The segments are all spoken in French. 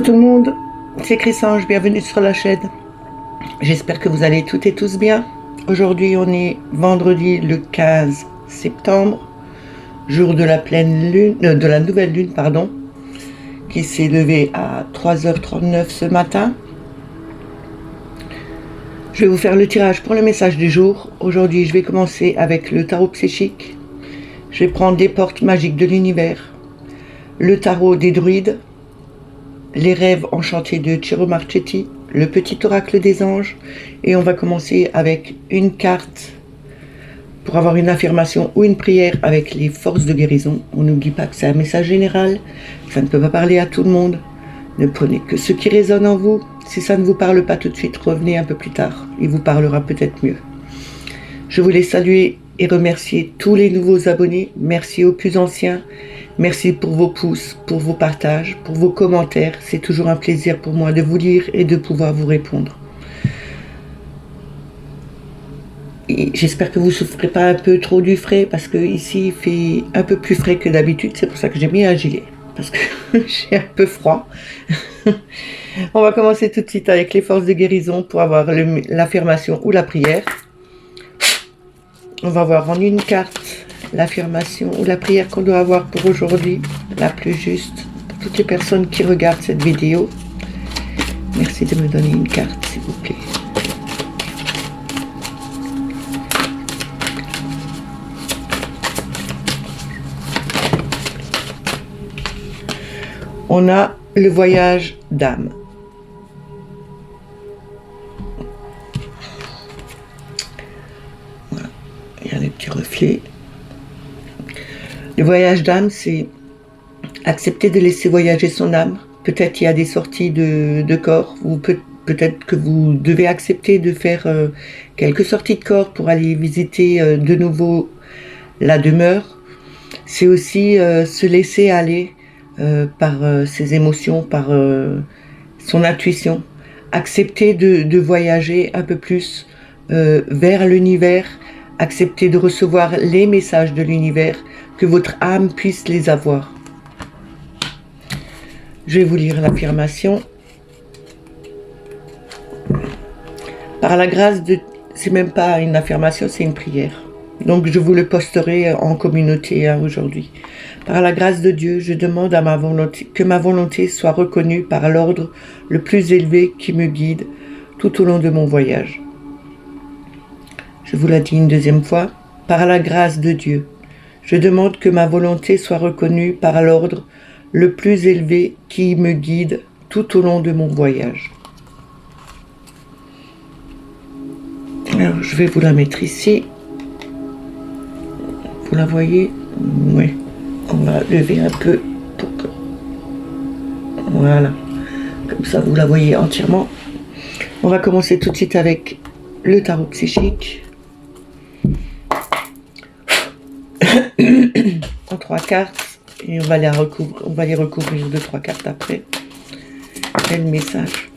tout le monde, c'est Chrysange, bienvenue sur la chaîne. J'espère que vous allez toutes et tous bien. Aujourd'hui on est vendredi le 15 septembre, jour de la pleine lune, de la nouvelle lune pardon, qui s'est levée à 3h39 ce matin. Je vais vous faire le tirage pour le message du jour. Aujourd'hui je vais commencer avec le tarot psychique. Je vais prendre des portes magiques de l'univers, le tarot des druides, les rêves enchantés de Ciro Marchetti, le petit oracle des anges, et on va commencer avec une carte pour avoir une affirmation ou une prière avec les forces de guérison. On n'oublie pas que c'est un message général, ça ne peut pas parler à tout le monde. Ne prenez que ce qui résonne en vous. Si ça ne vous parle pas tout de suite, revenez un peu plus tard, il vous parlera peut-être mieux. Je voulais saluer et remercier tous les nouveaux abonnés. Merci aux plus anciens. Merci pour vos pouces, pour vos partages, pour vos commentaires. C'est toujours un plaisir pour moi de vous lire et de pouvoir vous répondre. Et j'espère que vous ne souffrez pas un peu trop du frais, parce que ici il fait un peu plus frais que d'habitude. C'est pour ça que j'ai mis un gilet, parce que j'ai un peu froid. On va commencer tout de suite avec les forces de guérison pour avoir l'affirmation ou la prière. On va voir en une carte l'affirmation ou la prière qu'on doit avoir pour aujourd'hui, la plus juste pour toutes les personnes qui regardent cette vidéo. Merci de me donner une carte, s'il vous plaît. On a le voyage d'âme. Voilà. Il y a les petits reflets. Le voyage d'âme, c'est accepter de laisser voyager son âme. Peut-être il y a des sorties de corps, ou peut-être que vous devez accepter de faire quelques sorties de corps pour aller visiter de nouveau la demeure. C'est aussi se laisser aller par ses émotions, par son intuition. Accepter de voyager un peu plus vers l'univers, accepter de recevoir les messages de l'univers, que votre âme puisse les avoir. Je vais vous lire l'affirmation. Par la grâce de... C'est même pas une affirmation, c'est une prière. Donc je vous le posterai en communauté aujourd'hui. Par la grâce de Dieu, je demande à ma volonté, que ma volonté soit reconnue par l'ordre le plus élevé qui me guide tout au long de mon voyage. Je vous la dis une deuxième fois. Par la grâce de Dieu, je demande que ma volonté soit reconnue par l'ordre le plus élevé qui me guide tout au long de mon voyage. Alors, je vais vous la mettre ici. Vous la voyez? Oui. On va lever un peu pour que... Voilà. Comme ça, vous la voyez entièrement. On va commencer tout de suite avec le tarot psychique. En 3 cartes, et on va les recouvrir de 3 cartes après. Et le message.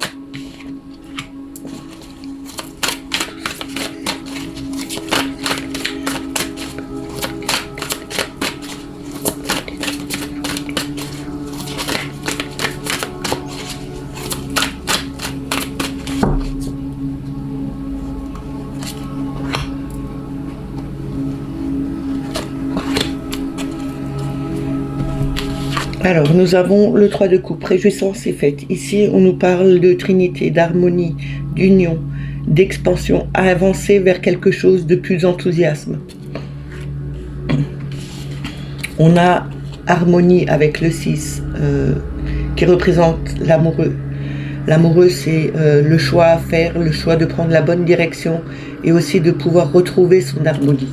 Alors, nous avons le 3 de coupe, réjouissance et fête. Ici, on nous parle de trinité, d'harmonie, d'union, d'expansion, à avancer vers quelque chose de plus enthousiasme. On a harmonie avec le 6, qui représente l'amoureux. L'amoureux, c'est le choix à faire, le choix de prendre la bonne direction, et aussi de pouvoir retrouver son harmonie.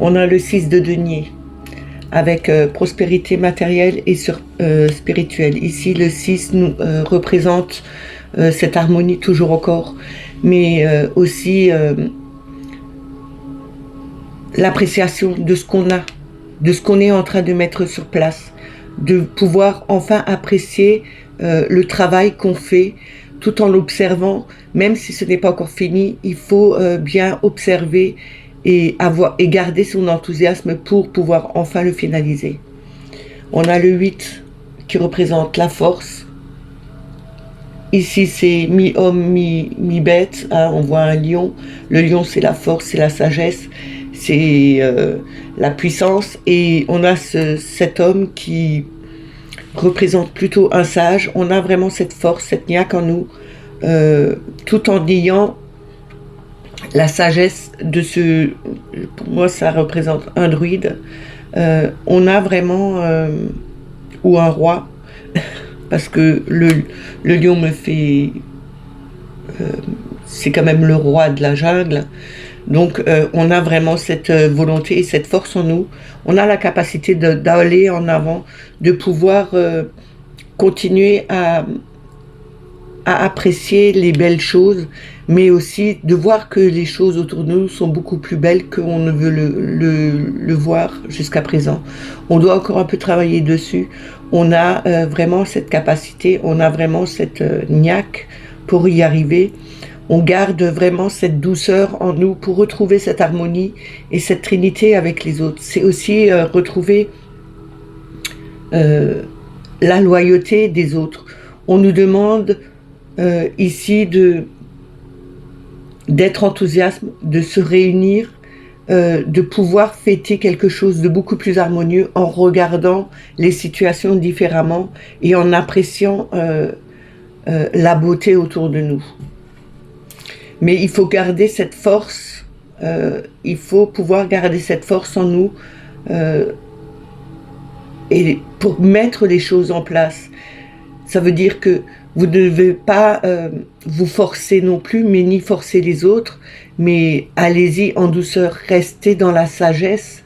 On a le 6 de denier, avec prospérité matérielle et spirituelle. Ici, le 6 nous représente cette harmonie toujours encore, mais aussi l'appréciation de ce qu'on a, de ce qu'on est en train de mettre sur place, de pouvoir enfin apprécier le travail qu'on fait tout en l'observant, même si ce n'est pas encore fini. Il faut bien observer et garder son enthousiasme pour pouvoir enfin le finaliser. On a le 8 qui représente la force. Ici, c'est mi-homme, mi-bête. Hein, on voit un lion. Le lion, c'est la force, c'est la sagesse, c'est la puissance. Et on a cet homme qui représente plutôt un sage. On a vraiment cette force, cette niaque en nous, tout en ayant la sagesse de ce... Pour moi, ça représente un druide. On a vraiment... ou un roi, parce que le lion me fait... c'est quand même le roi de la jungle. Donc, on a vraiment cette volonté et cette force en nous. On a la capacité d'aller en avant, de pouvoir continuer à apprécier les belles choses, mais aussi de voir que les choses autour de nous sont beaucoup plus belles qu'on ne veut le voir jusqu'à présent. On doit encore un peu travailler dessus. On a vraiment cette capacité, on a vraiment cette niaque pour y arriver. On garde vraiment cette douceur en nous pour retrouver cette harmonie et cette trinité avec les autres. C'est aussi retrouver la loyauté des autres. On nous demande ici d'être enthousiaste, de se réunir, de pouvoir fêter quelque chose de beaucoup plus harmonieux en regardant les situations différemment et en appréciant la beauté autour de nous. Mais il faut garder cette force, il faut pouvoir garder cette force en nous et pour mettre les choses en place. Ça veut dire que vous ne devez pas vous forcer non plus, mais ni forcer les autres, mais allez-y en douceur, restez dans la sagesse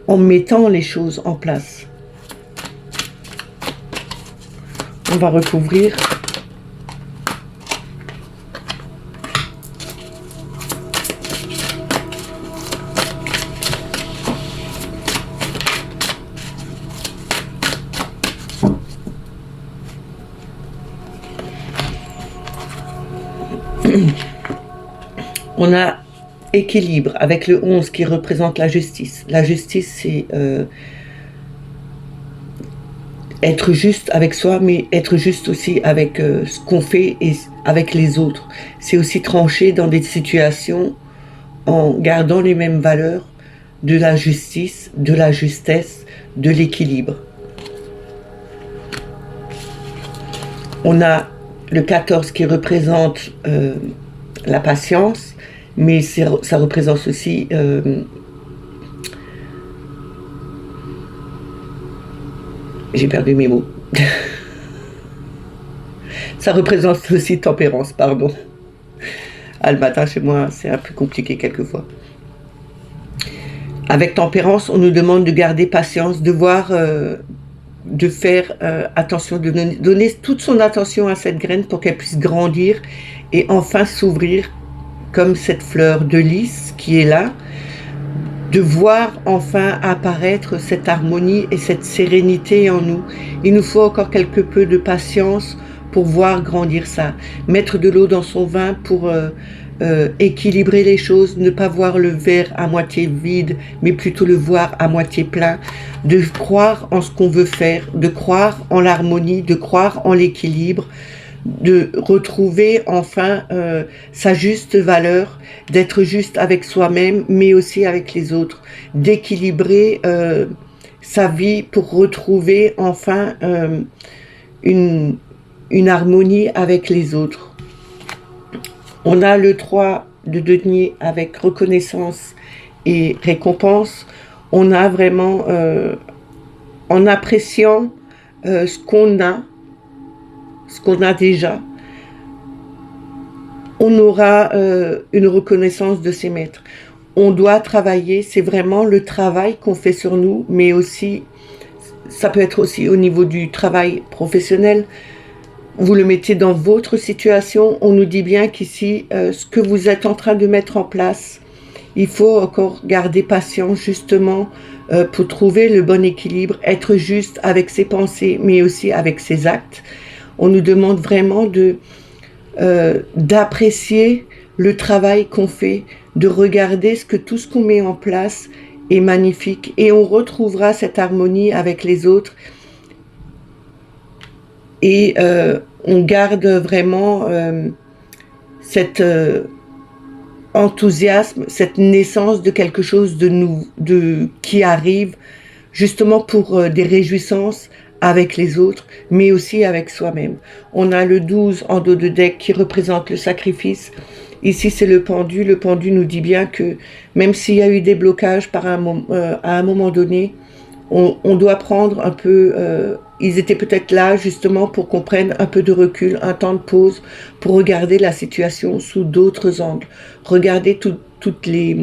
en mettant les choses en place. On va recouvrir. On a équilibre avec le 11 qui représente la justice. La justice, c'est être juste avec soi, mais être juste aussi avec ce qu'on fait et avec les autres. C'est aussi trancher dans des situations en gardant les mêmes valeurs de la justice, de la justesse, de l'équilibre. On a le 14 qui représente la patience, mais ça représente aussi j'ai perdu mes mots. Ça représente aussi tempérance, pardon. Le matin chez moi, c'est un peu compliqué quelquefois. Avec tempérance, on nous demande de garder patience, de voir, de faire attention, de donner toute son attention à cette graine pour qu'elle puisse grandir et enfin s'ouvrir comme cette fleur de lys qui est là, de voir enfin apparaître cette harmonie et cette sérénité en nous. Il nous faut encore quelque peu de patience pour voir grandir ça. Mettre de l'eau dans son vin pour équilibrer les choses, ne pas voir le verre à moitié vide, mais plutôt le voir à moitié plein, de croire en ce qu'on veut faire, de croire en l'harmonie, de croire en l'équilibre, de retrouver enfin sa juste valeur, d'être juste avec soi-même, mais aussi avec les autres, d'équilibrer sa vie pour retrouver enfin une harmonie avec les autres. On a le 3 de denier avec reconnaissance et récompense. On a vraiment, en appréciant ce qu'on a déjà, on aura une reconnaissance de ses maîtres. On doit travailler, c'est vraiment le travail qu'on fait sur nous, mais aussi, ça peut être aussi au niveau du travail professionnel. Vous le mettez dans votre situation. On nous dit bien qu'ici, ce que vous êtes en train de mettre en place, il faut encore garder patience justement pour trouver le bon équilibre, être juste avec ses pensées, mais aussi avec ses actes. On nous demande vraiment d'apprécier le travail qu'on fait, de regarder tout ce qu'on met en place est magnifique et on retrouvera cette harmonie avec les autres et on garde vraiment cet enthousiasme, cette naissance de quelque chose qui arrive justement pour des réjouissances avec les autres, mais aussi avec soi-même. On a le 12 en dos de deck qui représente le sacrifice. Ici, c'est le pendu. Le pendu nous dit bien que même s'il y a eu des blocages à un moment donné, on doit prendre un peu... ils étaient peut-être là justement pour qu'on prenne un peu de recul, un temps de pause, pour regarder la situation sous d'autres angles. Regarder toutes les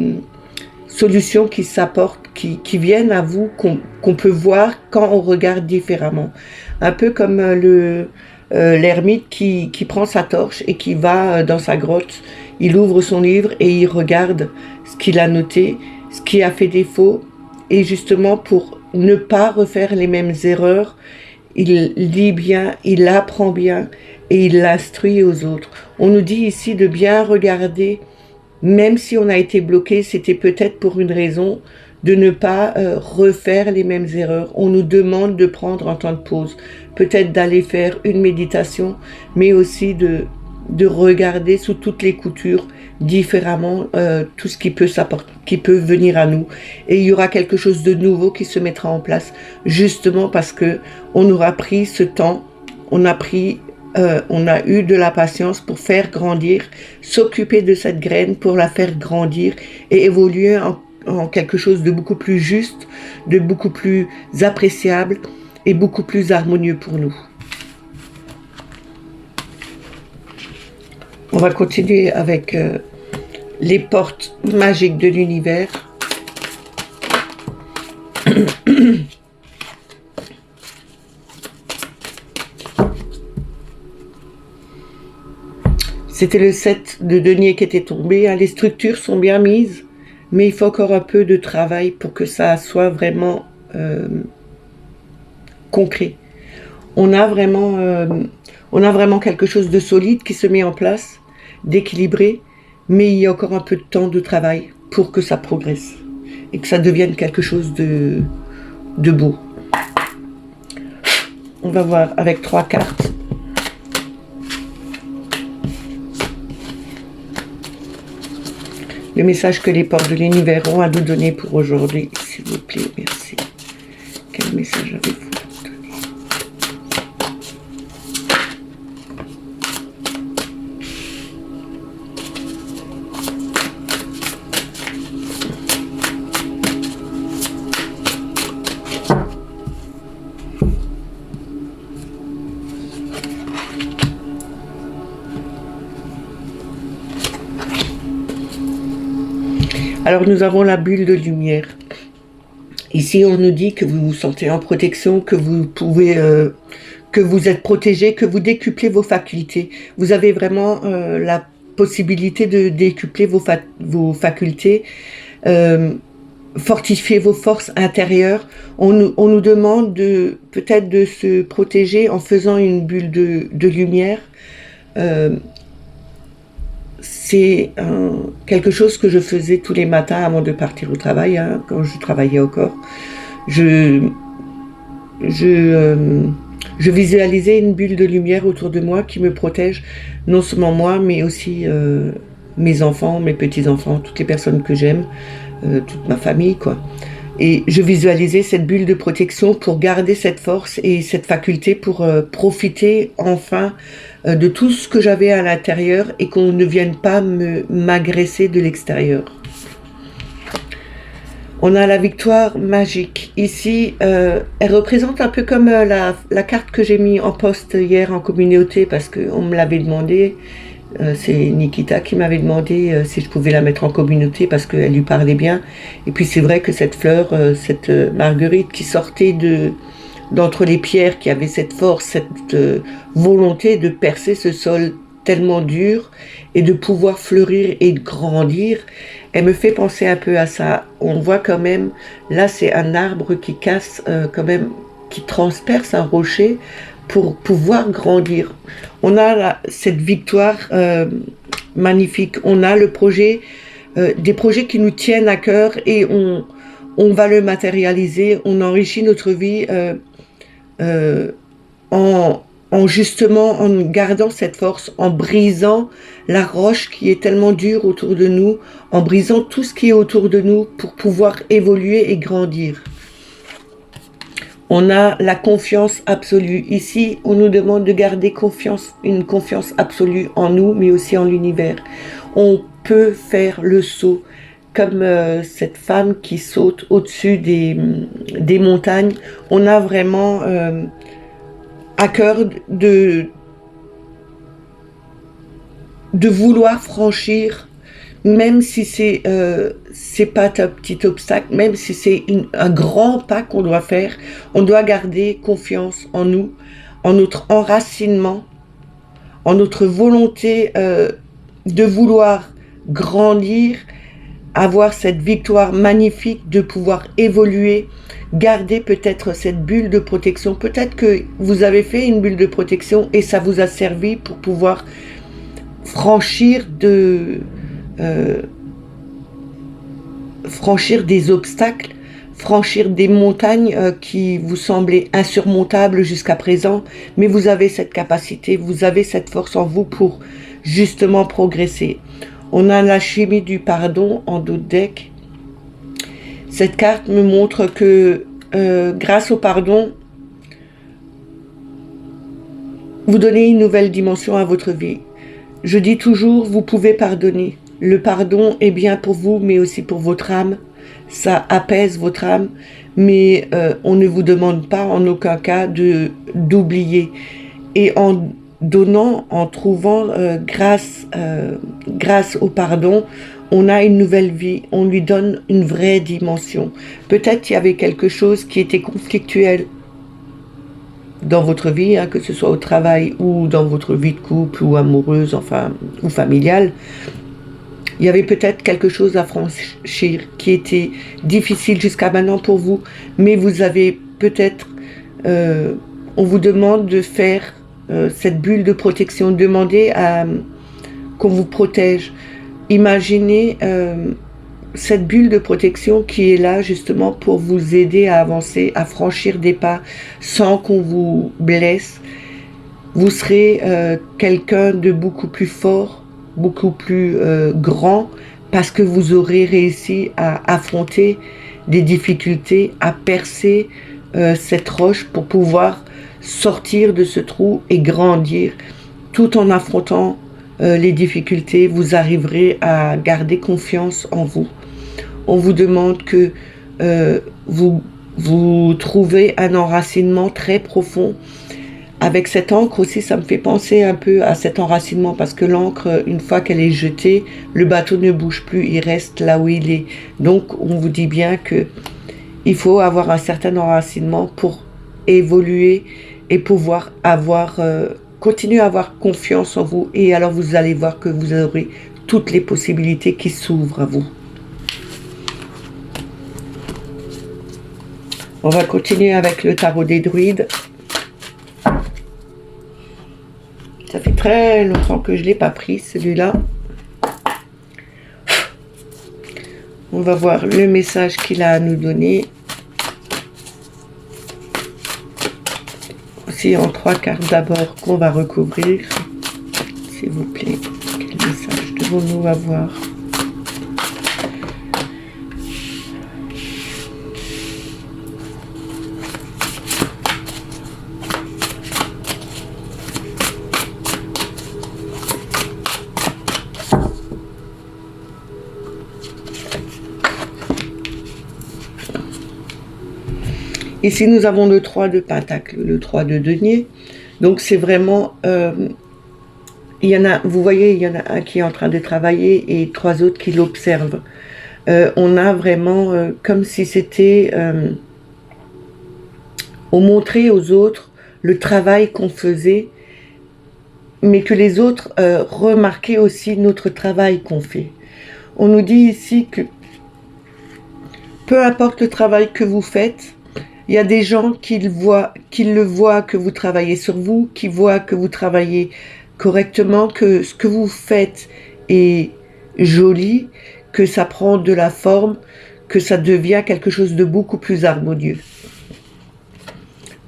solutions qui s'apportent, qui viennent à vous, qu'on peut voir quand on regarde différemment. Un peu comme l'ermite qui prend sa torche et qui va dans sa grotte. Il ouvre son livre et il regarde ce qu'il a noté, ce qui a fait défaut, et justement pour ne pas refaire les mêmes erreurs, il lit bien, il apprend bien et il l'instruit aux autres. On nous dit ici de bien regarder, même si on a été bloqué, c'était peut-être pour une raison, de ne pas refaire les mêmes erreurs. On nous demande de prendre un temps de pause, peut-être d'aller faire une méditation, mais aussi de regarder sous toutes les coutures différemment tout ce qui peut venir à nous, et il y aura quelque chose de nouveau qui se mettra en place, justement parce que on aura pris ce temps, on a eu de la patience pour faire grandir, s'occuper de cette graine pour la faire grandir et évoluer en quelque chose de beaucoup plus juste, de beaucoup plus appréciable et beaucoup plus harmonieux pour nous. On va continuer avec les portes magiques de l'univers. C'était le 7 de denier qui était tombé. Les structures sont bien mises, mais il faut encore un peu de travail pour que ça soit vraiment concret. On a vraiment quelque chose de solide qui se met en place, d'équilibré, mais il y a encore un peu de temps de travail pour que ça progresse et que ça devienne quelque chose de beau. On va voir avec 3 cartes. Le message que les portes de l'univers ont à nous donner pour aujourd'hui, s'il vous plaît, merci. Quel message avez-vous ? Alors nous avons la bulle de lumière. Ici on nous dit que vous vous sentez en protection, que vous pouvez, que vous êtes protégé, que vous décuplez vos facultés. Vous avez vraiment la possibilité de décupler vos facultés, fortifier vos forces intérieures. On nous demande peut-être de se protéger en faisant une bulle de lumière. C'est quelque chose que je faisais tous les matins avant de partir au travail, quand je travaillais encore. Je visualisais une bulle de lumière autour de moi qui me protège, non seulement moi, mais aussi mes enfants, mes petits-enfants, toutes les personnes que j'aime, toute ma famille, quoi. Et je visualisais cette bulle de protection pour garder cette force et cette faculté pour profiter enfin de tout ce que j'avais à l'intérieur et qu'on ne vienne pas m'agresser de l'extérieur. On a la victoire magique. Ici, elle représente un peu comme la carte que j'ai mis en post hier en communauté parce qu'on me l'avait demandé. C'est Nikita qui m'avait demandé si je pouvais la mettre en communauté parce qu'elle lui parlait bien. Et puis c'est vrai que cette fleur, cette marguerite qui sortait d'entre les pierres, qui avait cette force, cette volonté de percer ce sol tellement dur et de pouvoir fleurir et de grandir, elle me fait penser un peu à ça. On voit quand même, là c'est un arbre qui casse quand même, qui transperce un rocher pour pouvoir grandir. On a cette victoire magnifique. On a le projet, des projets qui nous tiennent à cœur et on va le matérialiser. On enrichit notre vie en en justement en gardant cette force, en brisant la roche qui est tellement dure autour de nous, en brisant tout ce qui est autour de nous pour pouvoir évoluer et grandir. On a la confiance absolue. Ici, on nous demande de garder confiance, une confiance absolue en nous, mais aussi en l'univers. On peut faire le saut, comme cette femme qui saute au-dessus des montagnes. On a vraiment à cœur de vouloir franchir, même si c'est pas un petit obstacle, même si c'est un grand pas qu'on doit faire, on doit garder confiance en nous, en notre enracinement, en notre volonté de vouloir grandir, avoir cette victoire magnifique, de pouvoir évoluer, garder peut-être cette bulle de protection. Peut-être que vous avez fait une bulle de protection et ça vous a servi pour pouvoir franchir des obstacles, franchir des montagnes qui vous semblaient insurmontables jusqu'à présent, mais vous avez cette capacité, vous avez cette force en vous pour justement progresser. On a la chimie du pardon en dos de deck. Cette carte me montre que grâce au pardon, vous donnez une nouvelle dimension à votre vie. Je dis toujours, vous pouvez pardonner. Le pardon est bien pour vous, mais aussi pour votre âme. Ça apaise votre âme, mais on ne vous demande pas en aucun cas d'oublier. Et en donnant, en trouvant grâce au pardon, on a une nouvelle vie, on lui donne une vraie dimension. Peut-être il y avait quelque chose qui était conflictuel dans votre vie, hein, que ce soit au travail ou dans votre vie de couple ou amoureuse, enfin, ou familiale. Il y avait peut-être quelque chose à franchir qui était difficile jusqu'à maintenant pour vous, mais vous avez peut-être, on vous demande de faire cette bulle de protection, demandez qu'on vous protège. Imaginez cette bulle de protection qui est là justement pour vous aider à avancer, à franchir des pas sans qu'on vous blesse. Vous serez quelqu'un de beaucoup plus fort, beaucoup plus grand, parce que vous aurez réussi à affronter des difficultés, à percer cette roche pour pouvoir sortir de ce trou et grandir. Tout en affrontant les difficultés, vous arriverez à garder confiance en vous. On vous demande que vous trouvez un enracinement très profond. Avec cette encre aussi, ça me fait penser un peu à cet enracinement, parce que l'encre, une fois qu'elle est jetée, le bateau ne bouge plus, il reste là où il est. Donc on vous dit bien que il faut avoir un certain enracinement pour évoluer et pouvoir continuer à avoir confiance en vous, et alors vous allez voir que vous aurez toutes les possibilités qui s'ouvrent à vous. On va continuer avec le tarot des druides. Ça fait très longtemps que je ne l'ai pas pris, celui-là. On va voir le message qu'il a à nous donner. Aussi en 3 cartes d'abord qu'on va recouvrir. S'il vous plaît, quel message devons-nous avoir ? Ici, nous avons le 3 de Pentacle, le 3 de Denier. Donc, c'est vraiment... il y en a, vous voyez, il y en a un qui est en train de travailler et 3 autres qui l'observent. On a vraiment comme si c'était... on montrait aux autres le travail qu'on faisait, mais que les autres remarquaient aussi notre travail qu'on fait. On nous dit ici que peu importe le travail que vous faites, il y a des gens qui le voient que vous travaillez sur vous, qui voient que vous travaillez correctement, que ce que vous faites est joli, que ça prend de la forme, que ça devient quelque chose de beaucoup plus harmonieux.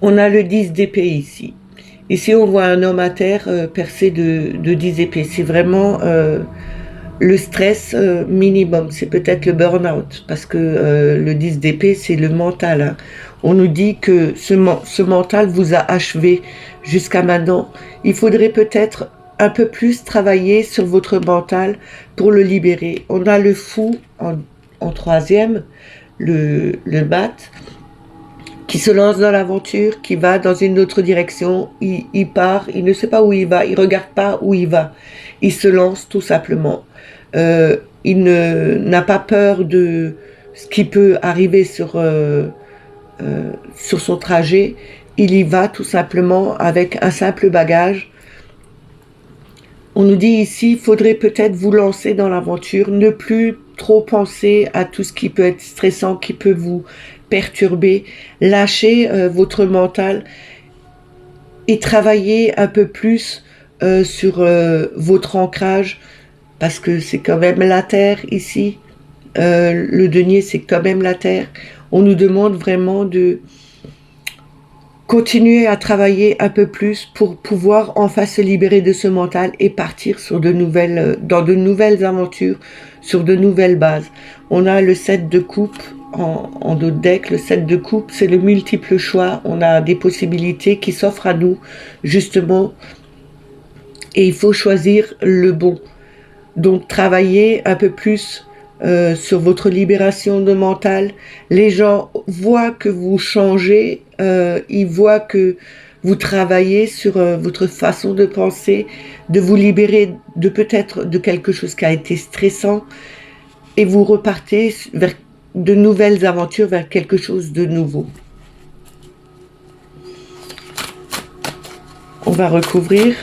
On a le 10 d'épée ici. Ici, on voit un homme à terre percé de 10 épées. C'est vraiment le stress minimum. C'est peut-être le burn-out, parce que le 10 d'épée, c'est le mental. Hein. On nous dit que ce mental vous a achevé jusqu'à maintenant. Il faudrait peut-être un peu plus travailler sur votre mental pour le libérer. On a le fou en troisième, le mat, qui se lance dans l'aventure, qui va dans une autre direction, il part, il ne sait pas où il va, il regarde pas où il va, il se lance tout simplement. Il n'a pas peur de ce qui peut arriver sur son trajet, il y va tout simplement avec un simple bagage. On nous dit ici, il faudrait peut-être vous lancer dans l'aventure, ne plus trop penser à tout ce qui peut être stressant, qui peut vous perturber, lâcher votre mental et travailler un peu plus sur votre ancrage, parce que c'est quand même la terre ici, le denier c'est quand même la terre. On nous demande vraiment de continuer à travailler un peu plus pour pouvoir enfin se libérer de ce mental et partir sur dans de nouvelles aventures, sur de nouvelles bases. On a le 7 de coupe en dos de deck. Le 7 de coupe, c'est le multiple choix. On a des possibilités qui s'offrent à nous, justement, et il faut choisir le bon. Donc, travailler un peu plus sur votre libération de mental. Les gens voient que vous changez, ils voient que vous travaillez sur votre façon de penser, de vous libérer de peut-être de quelque chose qui a été stressant, et vous repartez vers de nouvelles aventures, vers quelque chose de nouveau. On va recouvrir.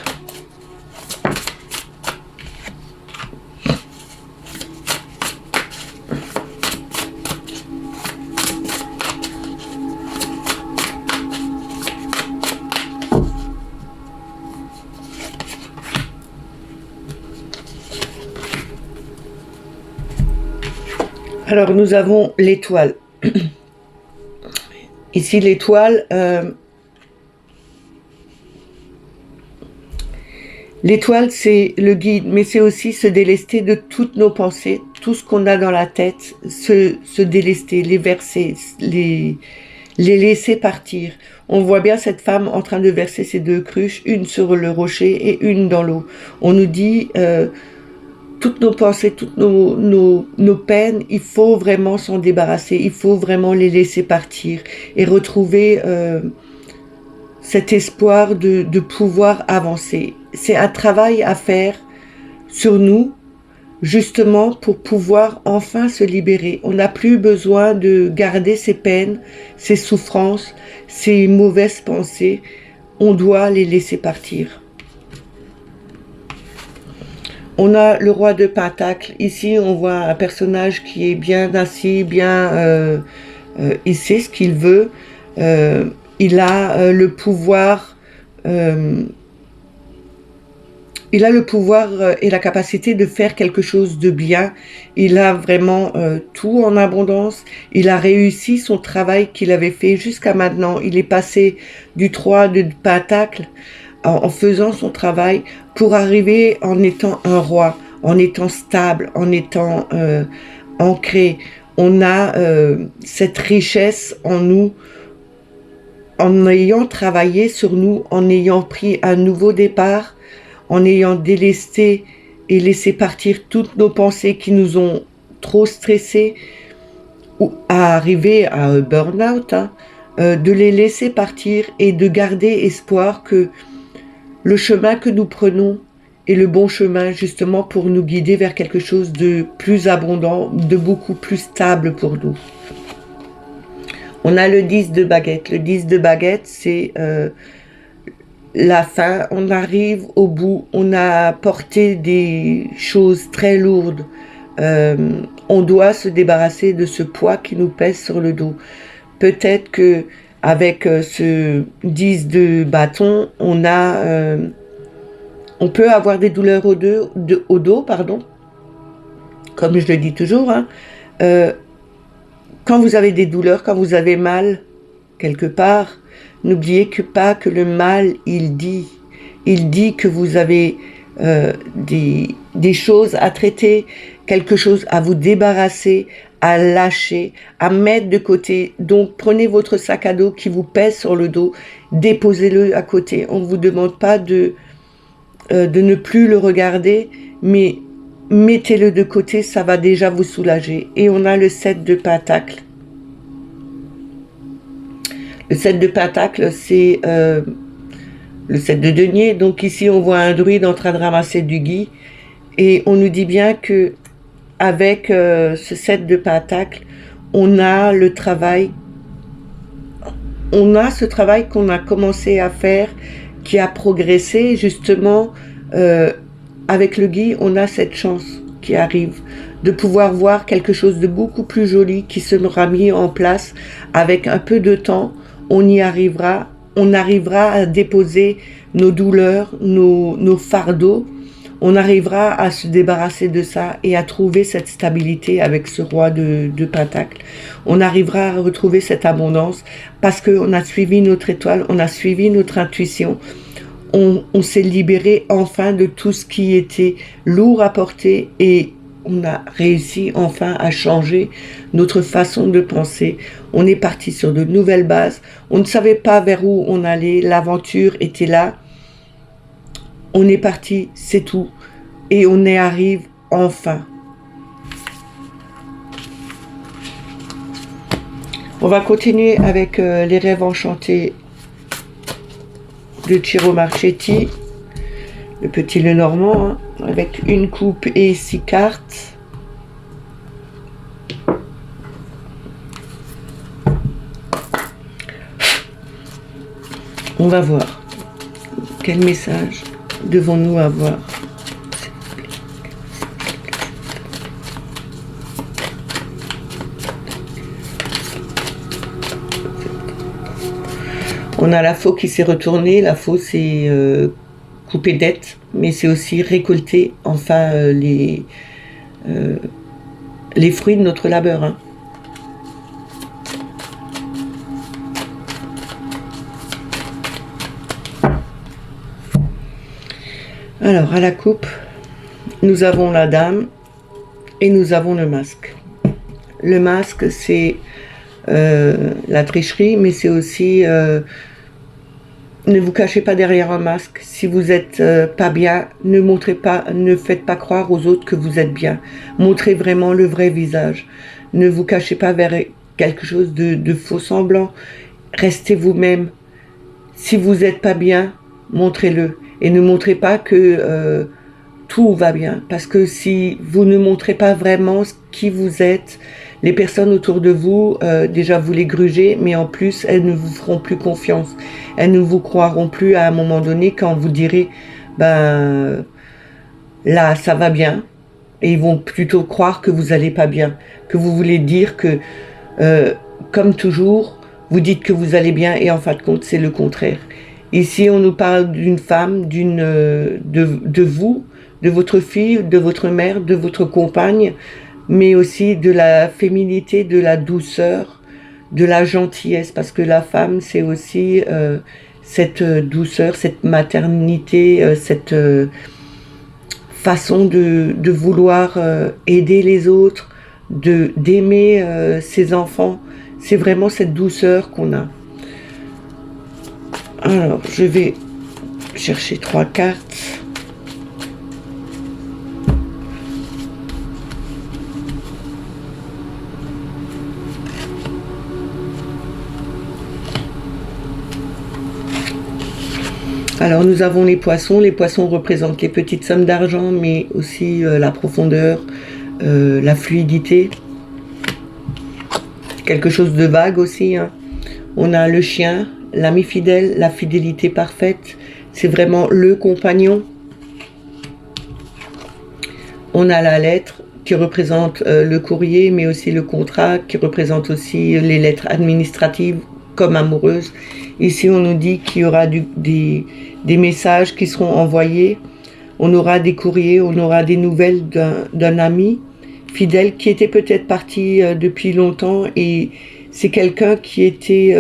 Alors, nous avons l'étoile. Ici, l'étoile, l'étoile, c'est le guide, mais c'est aussi se délester de toutes nos pensées, tout ce qu'on a dans la tête, se délester, les verser, les laisser partir. On voit bien cette femme en train de verser ses 2 cruches, une sur le rocher et une dans l'eau. On nous dit... toutes nos pensées, toutes nos peines, il faut vraiment s'en débarrasser, il faut vraiment les laisser partir et retrouver cet espoir de pouvoir avancer. C'est un travail à faire sur nous, justement pour pouvoir enfin se libérer. On n'a plus besoin de garder ces peines, ces souffrances, ces mauvaises pensées. On doit les laisser partir. On a le roi de Pentacle. Ici, on voit un personnage qui est bien assis, bien... il sait ce qu'il veut. Il a le pouvoir... il a le pouvoir et la capacité de faire quelque chose de bien. Il a vraiment tout en abondance. Il a réussi son travail qu'il avait fait jusqu'à maintenant. Il est passé du 3 de Pentacle en faisant son travail pour arriver en étant un roi, en étant stable, en étant ancré. On a cette richesse en nous, en ayant travaillé sur nous, en ayant pris un nouveau départ, en ayant délesté et laissé partir toutes nos pensées qui nous ont trop stressés, ou à arriver à un burn-out, hein, de les laisser partir et de garder espoir que le chemin que nous prenons est le bon chemin, justement pour nous guider vers quelque chose de plus abondant, de beaucoup plus stable pour nous. On a le 10 de baguette. Le 10 de baguette, c'est la fin. On arrive au bout. On a porté des choses très lourdes. On doit se débarrasser de ce poids qui nous pèse sur le dos. Peut-être que avec ce 10 de bâton, on peut avoir des douleurs au dos, comme je le dis toujours. Hein. Quand vous avez des douleurs, quand vous avez mal quelque part, N'oubliez pas que le mal, il dit que vous avez des choses à traiter, quelque chose à vous débarrasser, à lâcher, à mettre de côté. Donc prenez votre sac à dos qui vous pèse sur le dos, déposez-le à côté. On ne vous demande pas de ne plus le regarder, mais mettez-le de côté, ça va déjà vous soulager. Et on a le 7 de Pentacle. Le 7 de Pentacle, c'est le 7 de denier. Donc ici, on voit un druide en train de ramasser du gui. Et on nous dit bien que avec ce 7 de Pentacle, on a le travail. On a ce travail qu'on a commencé à faire, qui a progressé justement. Avec le gui, on a cette chance qui arrive de pouvoir voir quelque chose de beaucoup plus joli qui sera mis en place avec un peu de temps. On y arrivera, on arrivera à déposer nos douleurs, nos fardeaux, on arrivera à se débarrasser de ça et à trouver cette stabilité avec ce roi de Pentacle. On arrivera à retrouver cette abondance parce qu'on a suivi notre étoile, on a suivi notre intuition. On s'est libéré enfin de tout ce qui était lourd à porter et on a réussi enfin à changer notre façon de penser. On est parti sur de nouvelles bases. On ne savait pas vers où on allait. L'aventure était là. On est parti, c'est tout. Et on y arrive enfin. On va continuer avec les rêves enchantés de Ciro Marchetti, le petit Lenormand, hein, avec une coupe et 6 cartes. On va voir quel message devons-nous avoir. On a la faux qui s'est retournée. La faux, c'est couper dette, mais c'est aussi récolter enfin les fruits de notre labeur. Hein. Alors, à la coupe, nous avons la dame et nous avons le masque. Le masque, c'est la tricherie, mais c'est aussi ne vous cachez pas derrière un masque. Si vous n'êtes pas bien, ne faites pas croire aux autres que vous êtes bien. Montrez vraiment le vrai visage. Ne vous cachez pas vers quelque chose de faux semblant. Restez vous-même. Si vous n'êtes pas bien, montrez-le. Et ne montrez pas que tout va bien. Parce que si vous ne montrez pas vraiment qui vous êtes, les personnes autour de vous, déjà vous les grugez, mais en plus, elles ne vous feront plus confiance. Elles ne vous croiront plus à un moment donné quand vous direz, ben là, ça va bien. Et ils vont plutôt croire que vous n'allez pas bien. Que vous voulez dire que, comme toujours, vous dites que vous allez bien et en fin de compte, c'est le contraire. Ici, on nous parle d'une femme, de vous, de votre fille, de votre mère, de votre compagne, mais aussi de la féminité, de la douceur, de la gentillesse, parce que la femme, c'est aussi cette douceur, cette maternité, cette façon de vouloir aider les autres, d'aimer ses enfants. C'est vraiment cette douceur qu'on a. Alors, je vais chercher 3 cartes. Alors nous avons les poissons. Les poissons représentent les petites sommes d'argent, mais aussi la profondeur, la fluidité. Quelque chose de vague aussi. Hein. On a le chien, l'ami fidèle, la fidélité parfaite. C'est vraiment le compagnon. On a la lettre qui représente le courrier, mais aussi le contrat, qui représente aussi les lettres administratives comme amoureuses. Ici, on nous dit qu'il y aura des messages qui seront envoyés. On aura des courriers, on aura des nouvelles d'un ami fidèle qui était peut-être parti depuis longtemps et c'est quelqu'un qui était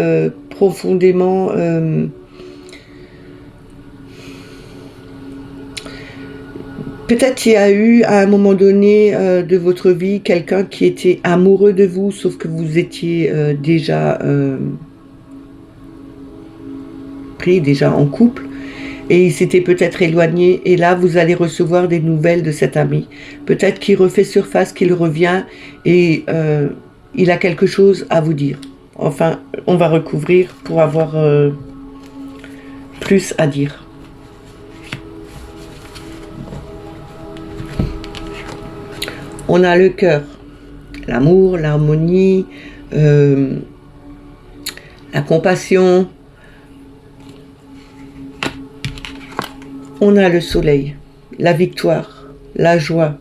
profondément peut-être qu'il y a eu à un moment donné de votre vie quelqu'un qui était amoureux de vous, sauf que vous étiez déjà pris, déjà en couple, et il s'était peut-être éloigné, et là vous allez recevoir des nouvelles de cet ami. Peut-être qu'il refait surface, qu'il revient, et il a quelque chose à vous dire. Enfin, on va recouvrir pour avoir plus à dire. On a le cœur, l'amour, l'harmonie, la compassion. On a le soleil, la victoire, la joie,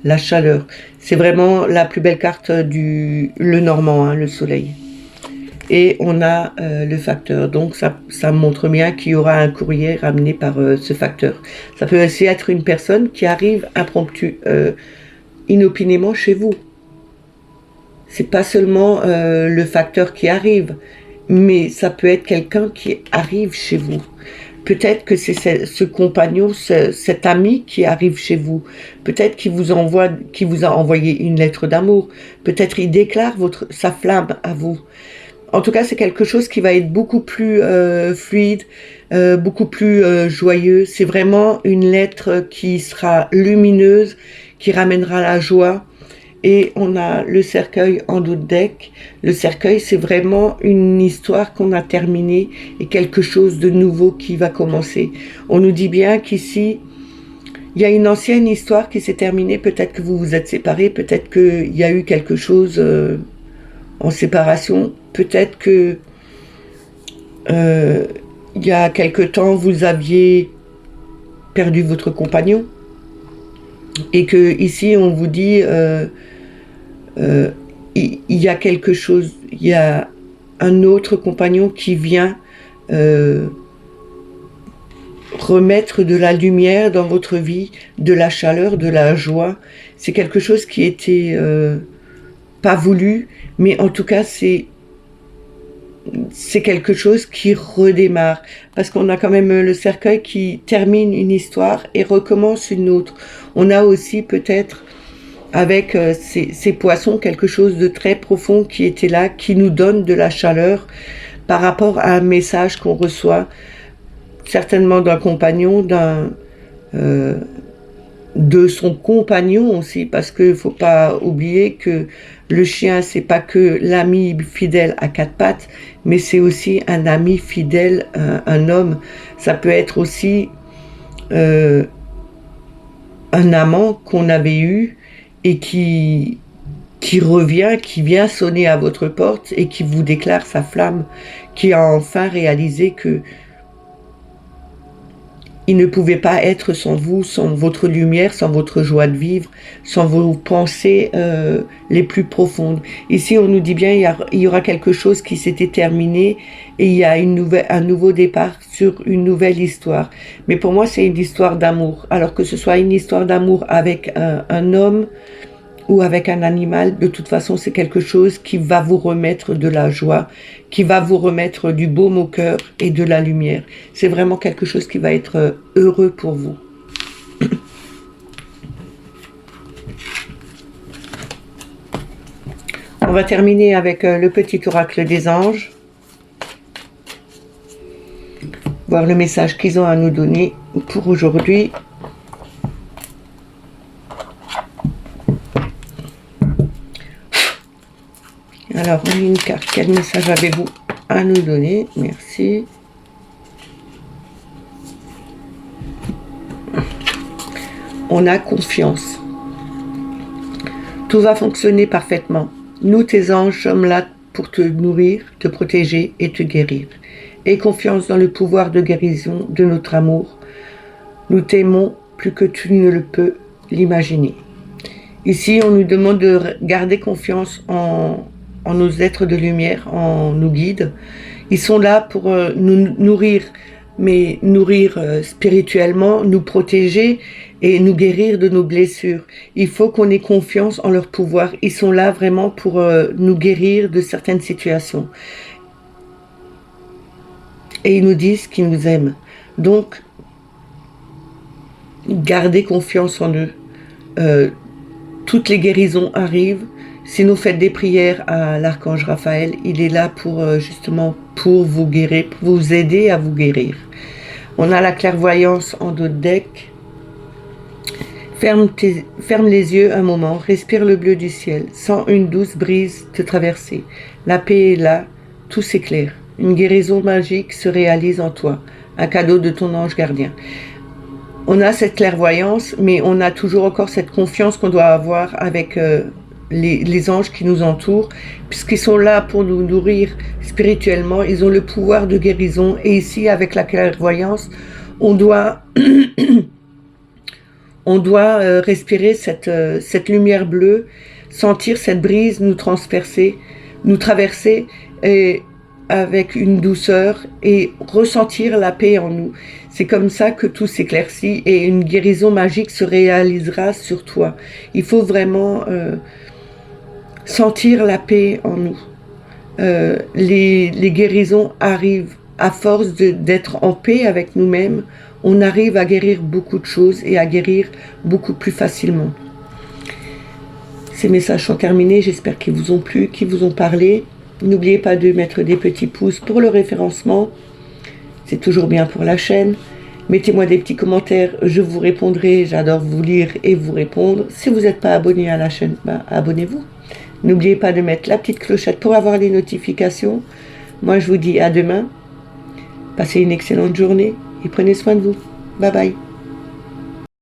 la chaleur. C'est vraiment la plus belle carte du Lenormand, hein, le soleil. Et on a le facteur. Donc ça montre bien qu'il y aura un courrier ramené par ce facteur. Ça peut aussi être une personne qui arrive impromptu, inopinément chez vous. C'est pas seulement le facteur qui arrive, mais ça peut être quelqu'un qui arrive chez vous. Peut-être que c'est ce compagnon, cet ami qui arrive chez vous. Peut-être qu'il vous a envoyé une lettre d'amour. Peut-être il déclare sa flamme à vous. En tout cas, c'est quelque chose qui va être beaucoup plus fluide, beaucoup plus joyeux. C'est vraiment une lettre qui sera lumineuse, qui ramènera la joie. Et on a le cercueil en dos de deck. Le cercueil, c'est vraiment une histoire qu'on a terminée et quelque chose de nouveau qui va commencer. On nous dit bien qu'ici, il y a une ancienne histoire qui s'est terminée. Peut-être que vous vous êtes séparés, peut-être qu'il y a eu quelque chose en séparation. Peut-être que il y a quelque temps, vous aviez perdu votre compagnon. Et que ici, on vous dit... il y a quelque chose, il y a un autre compagnon qui vient remettre de la lumière dans votre vie, de la chaleur, de la joie. C'est quelque chose qui était pas voulu, mais en tout cas c'est quelque chose qui redémarre, parce qu'on a quand même le cercueil qui termine une histoire et recommence une autre. On a aussi peut-être avec ces poissons, quelque chose de très profond qui était là, qui nous donne de la chaleur par rapport à un message qu'on reçoit, certainement d'un compagnon, de son compagnon aussi, parce qu'il ne faut pas oublier que le chien, c'est pas que l'ami fidèle à quatre pattes, mais c'est aussi un ami fidèle, un homme. Ça peut être aussi un amant qu'on avait eu, et qui revient, qui vient sonner à votre porte et qui vous déclare sa flamme, qui a enfin réalisé que il ne pouvait pas être sans vous, sans votre lumière, sans votre joie de vivre, sans vos pensées les plus profondes. Ici, on nous dit bien il y aura quelque chose qui s'était terminé et il y a un nouveau départ sur une nouvelle histoire. Mais pour moi, c'est une histoire d'amour. Alors que ce soit une histoire d'amour avec un homme ou avec un animal, de toute façon, c'est quelque chose qui va vous remettre de la joie, qui va vous remettre du baume au cœur et de la lumière. C'est vraiment quelque chose qui va être heureux pour vous. On va terminer avec le petit oracle des anges. Voir le message qu'ils ont à nous donner pour aujourd'hui. Alors, on a une carte. Quel message avez-vous à nous donner? Merci. On a confiance. Tout va fonctionner parfaitement. Nous, tes anges, sommes là pour te nourrir, te protéger et te guérir. Aie confiance dans le pouvoir de guérison de notre amour. Nous t'aimons plus que tu ne le peux l'imaginer. Ici, on nous demande de garder confiance en nos êtres de lumière, en nos guides. Ils sont là pour nous nourrir, mais nourrir spirituellement, nous protéger et nous guérir de nos blessures. Il faut qu'on ait confiance en leur pouvoir. Ils sont là vraiment pour nous guérir de certaines situations. et ils nous disent qu'ils nous aiment. Donc, gardez confiance en eux. Toutes les guérisons arrivent. Si vous faites des prières à l'archange Raphaël, il est là pour justement pour vous guérir, pour vous aider à vous guérir. On a la clairvoyance en dos de deck. Ferme les yeux un moment, respire le bleu du ciel, sens une douce brise te traverser. La paix est là, tout s'éclaire. Une guérison magique se réalise en toi, un cadeau de ton ange gardien. On a cette clairvoyance, mais on a toujours encore cette confiance qu'on doit avoir avec les anges qui nous entourent, puisqu'ils sont là pour nous nourrir spirituellement, ils ont le pouvoir de guérison, et ici, avec la clairvoyance, on doit... On doit respirer cette lumière bleue, sentir cette brise nous transpercer, nous traverser et avec une douceur et ressentir la paix en nous. C'est comme ça que tout s'éclaircit et une guérison magique se réalisera sur toi. Il faut vraiment sentir la paix en nous. Les guérisons arrivent à force d'être en paix avec nous-mêmes. On arrive à guérir beaucoup de choses et à guérir beaucoup plus facilement. Ces messages sont terminés, j'espère qu'ils vous ont plu, qu'ils vous ont parlé. N'oubliez pas de mettre des petits pouces pour le référencement, c'est toujours bien pour la chaîne. Mettez-moi des petits commentaires, je vous répondrai, j'adore vous lire et vous répondre. Si vous n'êtes pas abonné à la chaîne, abonnez-vous. N'oubliez pas de mettre la petite clochette pour avoir les notifications. Moi je vous dis à demain, passez une excellente journée. Et prenez soin de vous. Bye bye.